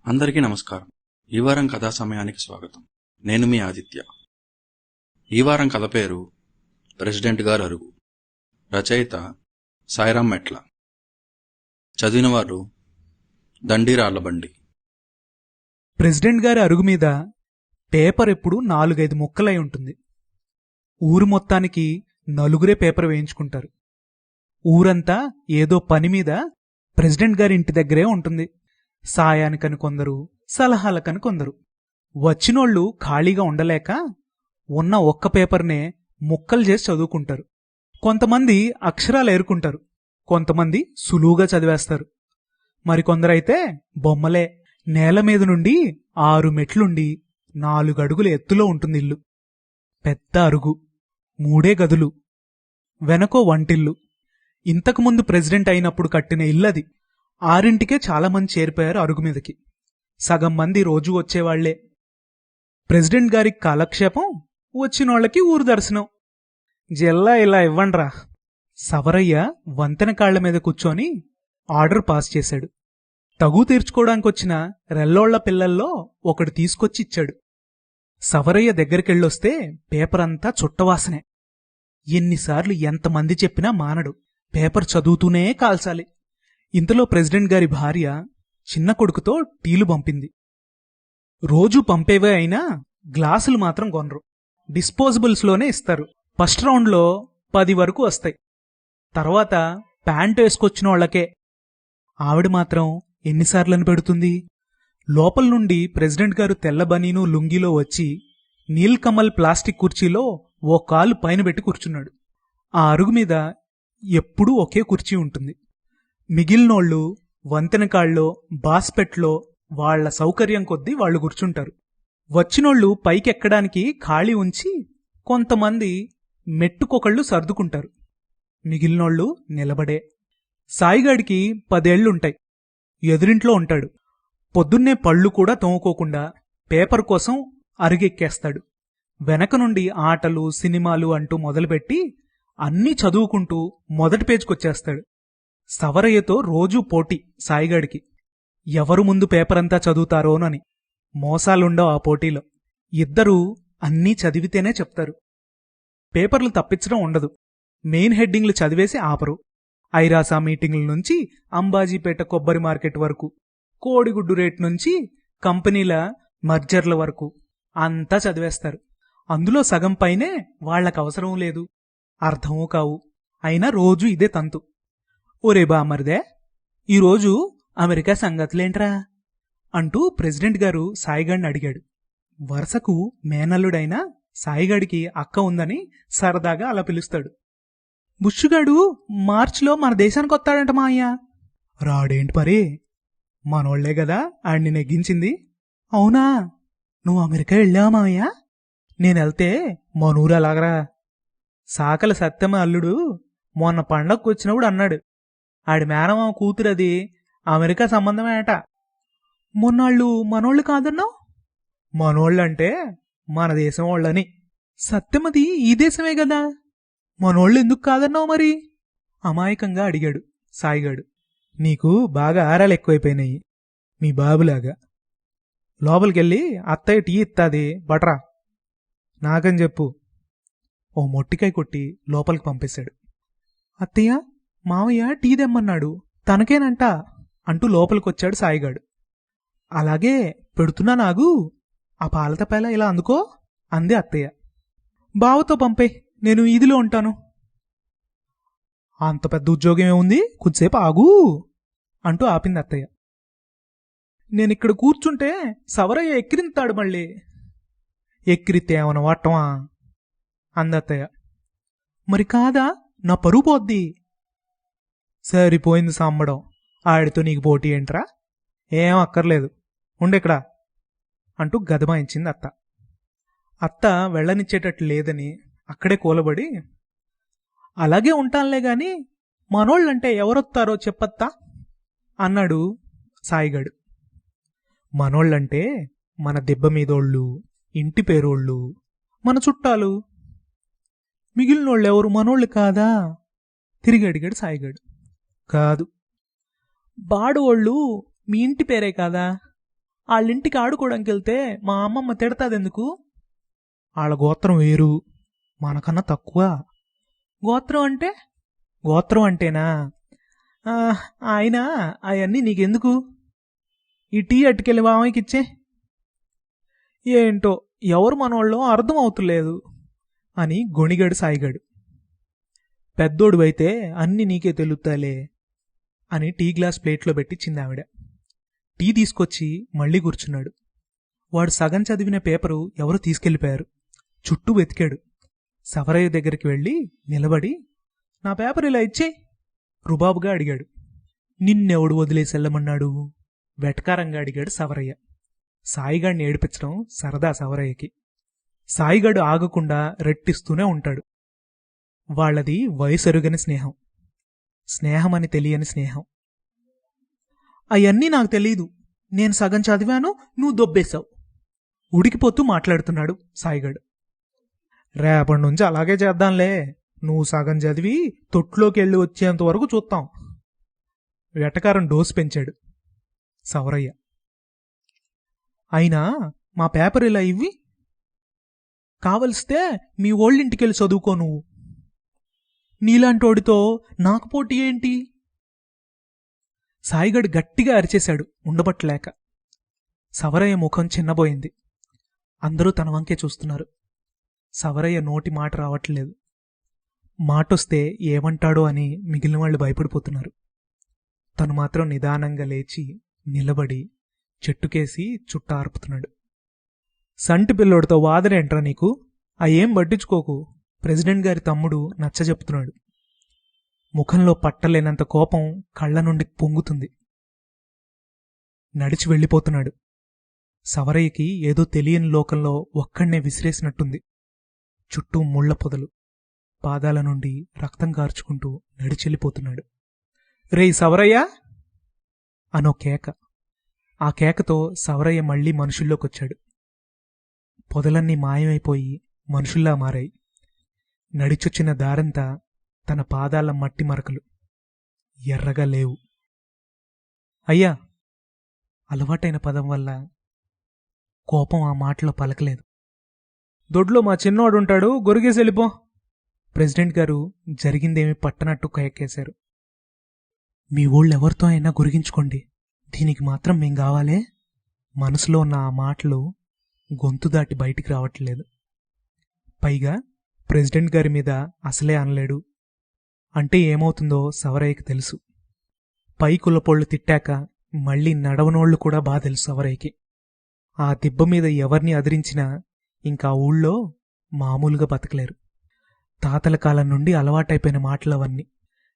అందరికీ నమస్కారం. ఈ వారం కథా సమయానికి స్వాగతం. నేను మీ ఆదిత్య. ఈ వారం కథ పేరు ప్రెసిడెంట్ గారు అరుగు. రచయిత సాయిరాం మెట్ల. చదివినవారు దండిరాళ్లబండి. ప్రెసిడెంట్ గారి అరుగు మీద పేపర్ ఎప్పుడు 4-5 ముక్కలై ఉంటుంది. ఊరు మొత్తానికి నలుగురే పేపర్ వేయించుకుంటారు. ఊరంతా ఏదో పని మీద ప్రెసిడెంట్ గారి ఇంటి దగ్గరే ఉంటుంది. సాయానికని కొందరు, సలహాలకని కొందరు. వచ్చినోళ్లు ఖాళీగా ఉండలేక ఉన్న ఒక్క పేపర్నే ముక్కలు చేసి చదువుకుంటారు. కొంతమంది అక్షరాలు ఏరుకుంటారు, కొంతమంది సులువుగా చదివేస్తారు. మరికొందరైతే బొమ్మలే. నేల మీద నుండి 6 మెట్లుండి 4 అడుగుల ఎత్తులో ఉంటుంది ఇల్లు. పెద్ద అరుగు, 3 గదులు, వెనకో వంటిల్లు. ఇంతకుముందు ప్రెసిడెంట్ అయినప్పుడు కట్టిన ఇల్లది. 6కే చాలా మంది చేరిపోయారు అరుగు మీదకి. సగం మంది రోజూ వచ్చేవాళ్లే. ప్రెసిడెంట్ గారికి కాలక్షేపం, వచ్చినోళ్లకి ఊరు దర్శనం. జిల్లా ఇలా ఇవ్వండ్రా. సవరయ్య వంతెన కాళ్ల మీద కూర్చొని ఆర్డర్ పాస్ చేశాడు. తగు తీర్చుకోవడానికొచ్చిన రెల్లోళ్ల పిల్లల్లో ఒకడు తీసుకొచ్చి ఇచ్చాడు. సవరయ్య దగ్గరికెళ్ళొస్తే పేపరంతా చుట్టవాసనే. ఎన్నిసార్లు ఎంతమంది చెప్పినా మానడు. పేపర్ చదువుతూనే కాల్చాలి. ఇంతలో ప్రెసిడెంట్ గారి భార్య చిన్న కొడుకుతో టీలు పంపింది. రోజూ పంపేవే అయినా గ్లాసులు మాత్రం కొనరు. డిస్పోజబుల్స్లోనే ఇస్తారు. ఫస్ట్ రౌండ్లో 10 వరకు వస్తాయి. తర్వాత ప్యాంటు వేసుకొచ్చిన వాళ్లకే. ఆవిడ మాత్రం ఎన్నిసార్లని పెడుతుంది. లోపల నుండి ప్రెసిడెంట్ గారు తెల్ల బనీను లుంగిలో వచ్చి నీల్కమల్ ప్లాస్టిక్ కుర్చీలో ఓ కాలు పైన పెట్టి కూర్చున్నాడు. ఆ అరుగు మీద ఎప్పుడూ ఒకే కుర్చీ ఉంటుంది. మిగిలినోళ్లు వంతెనకాళ్ళలో, బాస్పెట్లో వాళ్ల సౌకర్యం కొద్దీ వాళ్లు కూర్చుంటారు. వచ్చినోళ్లు పైకెక్కడానికి ఖాళీ ఉంచి కొంతమంది మెట్టుకొకళ్ళు సర్దుకుంటారు. మిగిలినోళ్లు నిలబడే. సాయిగాడికి 10 ఏళ్లుంటాయి. ఎదురింట్లో ఉంటాడు. పొద్దున్నే పళ్ళు కూడా తోముకోకుండా పేపర్ కోసం అరుగెక్కేస్తాడు. వెనక నుండి ఆటలు, సినిమాలు అంటూ మొదలుపెట్టి అన్నీ చదువుకుంటూ మొదటి పేజ్కొచ్చేస్తాడు. సవరయ్యతో రోజూ పోటీ సాయిగాడికి. ఎవరు ముందు పేపరంతా చదువుతారోనని. మోసాలుండవు ఆ పోటీలో. ఇద్దరూ అన్నీ చదివితేనే చెప్తారు. పేపర్లు తప్పించడం ఉండదు. మెయిన్ హెడ్డింగ్లు చదివేసి ఆపరు. ఐరాసా మీటింగ్ల నుంచి అంబాజీపేట కొబ్బరి మార్కెట్ వరకు, కోడిగుడ్డు రేట్ నుంచి కంపెనీల మర్జర్ల వరకు అంతా చదివేస్తారు. అందులో సగం పైనే వాళ్లకవసరం లేదు, అర్థమూ కావు. అయినా రోజూ ఇదే తంతు. ఒరే బామర్దే, ఈరోజు అమెరికా సంగతులేంట్రా అంటూ ప్రెసిడెంట్ గారు సాయిగాడిని అడిగాడు. వరుసకు మేనల్లుడైన సాయిగాడికి అక్క ఉందని సరదాగా అలా పిలుస్తాడు. బుష్షుగాడు మార్చిలో మన దేశానికి వస్తాడంట మా అయ్యా. రాడేంటి పరే, మనోళ్లే గదా ఆడిని నెగ్గించింది. అవునా, నువ్వు అమెరికా వెళ్ళావా మావయ్యా? నేనెళ్తే మనూరు అలాగరా. సాకల సత్యమ అల్లుడు మొన్న పండగకు వచ్చినప్పుడు అన్నాడు, ఆడి మేనమామ కూతురది అమెరికా సంబంధమేట. మొన్నాళ్ళు మనోళ్ళు కాదన్నావు? మనోళ్ళంటే మన దేశం వాళ్ళని. సత్యమది ఈ దేశమే గదా, మనోళ్ళు ఎందుకు కాదన్నావు మరి? అమాయకంగా అడిగాడు సాయిగాడు. నీకు బాగా ఆరాలు ఎక్కువైపోయినాయి మీ బాబులాగా. లోపలికెళ్ళి అత్తయ్య టీ ఇత్తాది బట్రా నాకని చెప్పు. ఓ మొట్టికాయ కొట్టి లోపలికి పంపేశాడు. అత్తయ్య, మావయ్య టీ దెమ్మన్నాడు, తనకేనంట అంటూ లోపలికొచ్చాడు సాయిగాడు. అలాగే పెడుతున్నా నాగు, ఆ పాలతపేల ఇలా అందుకో అంది అత్తయ్య. బావతో పంపే, నేను ఈదిలో ఉంటాను. అంత పెద్ద ఉద్యోగం ఏముంది, కొద్దిసేపు ఆగు అంటూ ఆపింది అత్తయ్య. నేనిక్కడ కూర్చుంటే సవరయ్య ఎక్కిరింతాడు మళ్ళీ. ఎక్కిరితే ఏమన్నా వాటమా అంది అత్తయ్య. మరి కాదా, నా పరువు పోద్ది. సరిపోయింది సమ్మడం, ఆడితో నీకు పోటీ ఏంట్రా? ఏం అక్కర్లేదు, ఉండెక్కడా అంటూ గదమాయించింది అత్త. అత్త వెళ్ళనిచ్చేటట్లు లేదని అక్కడే కూలబడి, అలాగే ఉంటానులే గాని మనోళ్ళంటే ఎవరొత్తారో చెప్పత్తా అన్నాడు సాయిగాడు. మనోళ్ళంటే మన దెబ్బ మీదోళ్ళు, ఇంటి పేరోళ్ళు, మన చుట్టాలు. మిగిలినోళ్ళెవరు మనోళ్ళు కాదా? తిరిగి అడిగాడు సాయిగాడు. కాదు. బాడోళ్ళు మీ ఇంటి పేరే కాదా? వాళ్ళింటికి ఆడుకోవడానికి వెళ్తే మా అమ్మమ్మ తిడతాదెందుకు? వాళ్ళ గోత్రం వేరు, మనకన్నా తక్కువ. గోత్రం అంటే? గోత్రం అంటేనా? ఆ, ఆయన అవన్నీ నీకెందుకు? ఈ టీ అట్టుకెళ్ళి మామయ్యకిచ్చే. ఏంటో ఎవరు మనోళ్ళో అర్థం అవుతులేదు అని గొణిగాడు సాయిగాడు. పెద్దోడువైతే అన్ని నీకే తెలుస్తాలే అని టీ గ్లాస్ ప్లేట్లో పెట్టించింది ఆవిడ. టీ తీసుకొచ్చి మళ్ళీ కూర్చున్నాడు. వాడు సగం చదివిన పేపరు ఎవరో తీసుకెళ్లిపోయారు. చుట్టూ వెతికాడు. సవరయ్య దగ్గరికి వెళ్ళి నిలబడి, నా పేపర్ ఇలా ఇచ్చేయ్ రుబాబుగా అడిగాడు. నిన్నెవడు వదిలేసెళ్ళమన్నాడు? వెటకారంగా అడిగాడు సవరయ్య. సాయిగాడిని ఏడిపించడం సరదా సవరయ్యకి. సాయిగాడు ఆగకుండా రెట్టిస్తూనే ఉంటాడు. వాళ్లది వయసెరుగని స్నేహం, స్నేహమని తెలియని స్నేహం. అవన్నీ నాకు తెలీదు, నేను సగం చదివాను, నువ్వు దొబ్బేశావు. ఉడికిపోతూ మాట్లాడుతున్నాడు సాయిగాడు. రేపటి నుంచి అలాగే చేద్దాంలే, నువ్వు సగం చదివి తొట్లోకి వెళ్ళి వచ్చేంత వరకు చూస్తాం. వెటకారం డోసు పెంచాడు సవరయ్య. అయినా మా పేపర్ ఇలా ఇవ్వి, కావలిస్తే మీ ఓళ్ళింటికెళ్ళి చదువుకో నువ్వు. నీలాంటోడితో నాకు పోటీ ఏంటి? సాయిగడు గట్టిగా అరిచేశాడు ఉండబట్టలేక. సవరయ్య ముఖం చిన్నబోయింది. అందరూ తన వంకే చూస్తున్నారు. సవరయ్య నోటి మాట రావట్లేదు. మాటొస్తే ఏమంటాడో అని మిగిలిన వాళ్ళు భయపడిపోతున్నారు. తను మాత్రం నిదానంగా లేచి నిలబడి చెట్టుకేసి చుట్ట ఆర్పుతున్నాడు. సంటి పిల్లోడితో వాదనేంట్రా నీకు? ఏం పట్టించుకోకు, ప్రెసిడెంట్ గారి తమ్ముడు నచ్చజెప్తున్నాడు. ముఖంలో పట్టలేనంత కోపం కళ్ల నుండి పొంగుతుంది. నడిచి వెళ్ళిపోతున్నాడు. సవరయ్యకి ఏదో తెలియని లోకంలో ఒక్కడ్నే విసిరేసినట్టుంది. చుట్టూ ముళ్ల పొదలు, పాదాల నుండి రక్తం కార్చుకుంటూ నడిచెళ్ళిపోతున్నాడు. రేయ్ సవరయ్య అనో కేక. ఆ కేకతో సవరయ్య మళ్లీ మనుషుల్లోకొచ్చాడు. పొదలన్నీ మాయమైపోయి మనుషుల్లా మారాయి. నడిచొచ్చిన దారంతా తన పాదాల మట్టి మరకలు, ఎర్రగా లేవు. అయ్యా, అలవాటైన పదం వల్ల కోపం ఆ మాటలో పలకలేదు. దొడ్లో మా చిన్నోడుంటాడు, గొరిగేసి వెళ్ళిపో. ప్రెసిడెంట్ గారు జరిగిందేమీ పట్టనట్టు కయక్కేశారు. మీ ఊళ్ళెవరితో అయినా గురిగించుకోండి, దీనికి మాత్రం మేం కావాలే? మనసులో ఉన్న ఆ మాటలు గొంతు దాటి బయటికి రావట్లేదు. పైగా ప్రెసిడెంట్ గారి మీద అసలే అనలేడు. అంటే ఏమవుతుందో సవరయ్యకి తెలుసు. పై కులపోళ్లు తిట్టాక మళ్లీ నడవనోళ్లు కూడా బాగా తెలుసు సవరయ్యకి. ఆ దిబ్బ మీద ఎవరిని అదిరించినా ఇంకా ఊళ్ళో మామూలుగా బతకలేరు. తాతల కాలం నుండి అలవాటైపోయిన మాటలవన్నీ.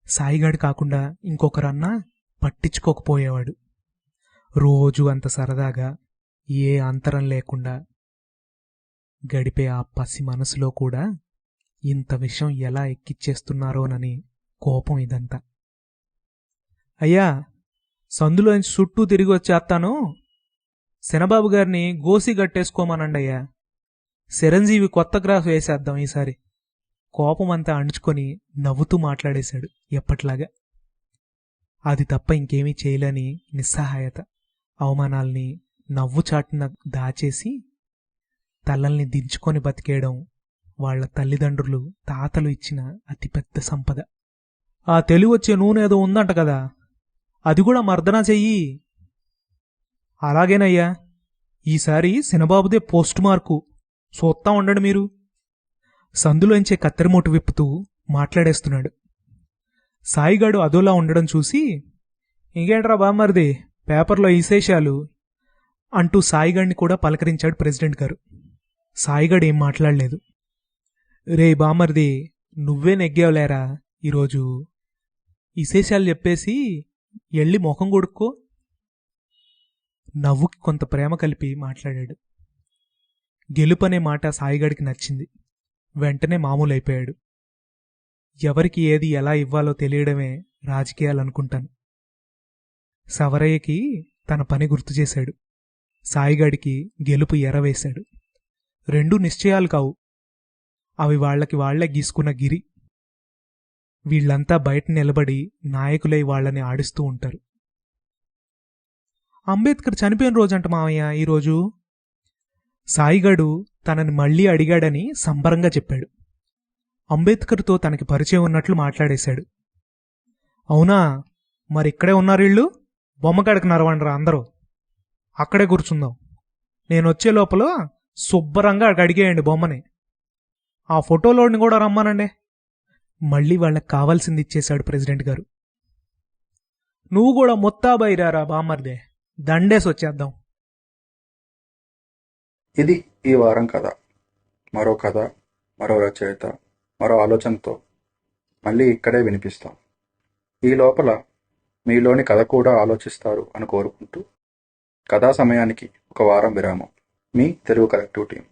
సాయిగాడు కాకుండా ఇంకొకరన్నా పట్టించుకోకపోయేవాడు. రోజూ అంత సరదాగా ఏ అంతరం లేకుండా గడిపే ఆ పసి మనసులో కూడా ఇంత విషయం ఎలా ఎక్కిచ్చేస్తున్నారోనని కోపం ఇదంతా. అయ్యా, సందులోంచి చుట్టూ తిరిగి వచ్చేస్తాను, శనబాబు గారిని గోసి గట్టేసుకోమనండయ్యా. చిరంజీవి కొత్త గ్రాఫ్ వేసేద్దాం ఈసారి. కోపమంతా అణుచుకొని నవ్వుతూ మాట్లాడేశాడు ఎప్పట్లాగా. అది తప్ప ఇంకేమీ చేయలేని నిస్సహాయత. అవమానాల్ని నవ్వు చాటున దాచేసి తలల్ని దించుకొని బతికేయడం వాళ్ల తల్లిదండ్రులు తాతలు ఇచ్చిన అతిపెద్ద సంపద. ఆ తెలివొచ్చే నూనెదో ఉందంట కదా, అది కూడా మర్దనా చెయ్యి. అలాగేనయ్యా, ఈసారి శనబాబుదే పోస్ట్ మార్కు, చూస్తా ఉండండి మీరు. సందులోంచే కత్తెరమూటు విప్పుతూ మాట్లాడేస్తున్నాడు. సాయిగాడు అదోలా ఉండడం చూసి, ఇంకేంట్రా బామ్మర్ది, పేపర్లో ఈశేషాలు అంటూ సాయిగాడిని కూడా పలకరించాడు ప్రెసిడెంట్ గారు. సాయిగాడు ఏం మాట్లాడలేదు. రే బామ్మర్ది, నువ్వే నెగ్గావులేరా ఈరోజు, ఈశేషాలు చెప్పేసి ఎళ్ళి ముఖం కొడుక్కో. నవ్వుకి కొంత ప్రేమ కలిపి మాట్లాడాడు. గెలుపనే మాట సాయిగాడికి నచ్చింది. వెంటనే మామూలైపోయాడు. ఎవరికి ఏది ఎలా ఇవ్వాలో తెలియడమే రాజకీయాలనుకుంటాను. సవరయ్యకి తన పని గుర్తుచేశాడు. సాయిగాడికి గెలుపు ఎరవేశాడు. రెండూ నిశ్చయాలు కావు, అవి వాళ్లకి వాళ్లే గీసుకున్న గిరి. వీళ్లంతా బయట నిలబడి నాయకులై వాళ్లని ఆడిస్తూ ఉంటారు. అంబేద్కర్ చనిపోయిన రోజంట మావయ్య ఈరోజు. సాయిగాడు తనని మళ్ళీ అడిగాడని సంబరంగా చెప్పాడు. అంబేద్కర్తో తనకి పరిచయం ఉన్నట్లు మాట్లాడేశాడు. అవునా, మరిక్కడే ఉన్నారీళ్ళు? బొమ్మకాడికి నరవండ్రా అందరూ. అక్కడే కూర్చుందాం. నేనొచ్చే లోపల శుభ్రంగా అడిగేయండి బొమ్మని. ఆ ఫోటోలోని కూడా రమ్మనండి. మళ్ళీ వాళ్ళకి కావాల్సింది ఇచ్చేశాడు ప్రెసిడెంట్ గారు. నువ్వు కూడా మొత్తాబైరారా బామ్మర్దే, దండేసి వచ్చేద్దాం. ఇది ఈ వారం కథ. మరో కథ, మరో రచయిత, మరో ఆలోచనతో మళ్ళీ ఇక్కడే వినిపిస్తాం. ఈ లోపల మీలోని కథ కూడా ఆలోచిస్తారు అని కోరుకుంటూ, కథా సమయానికి ఒక వారం విరామం. మీ తెలుగు కలెక్టివ్ టీం.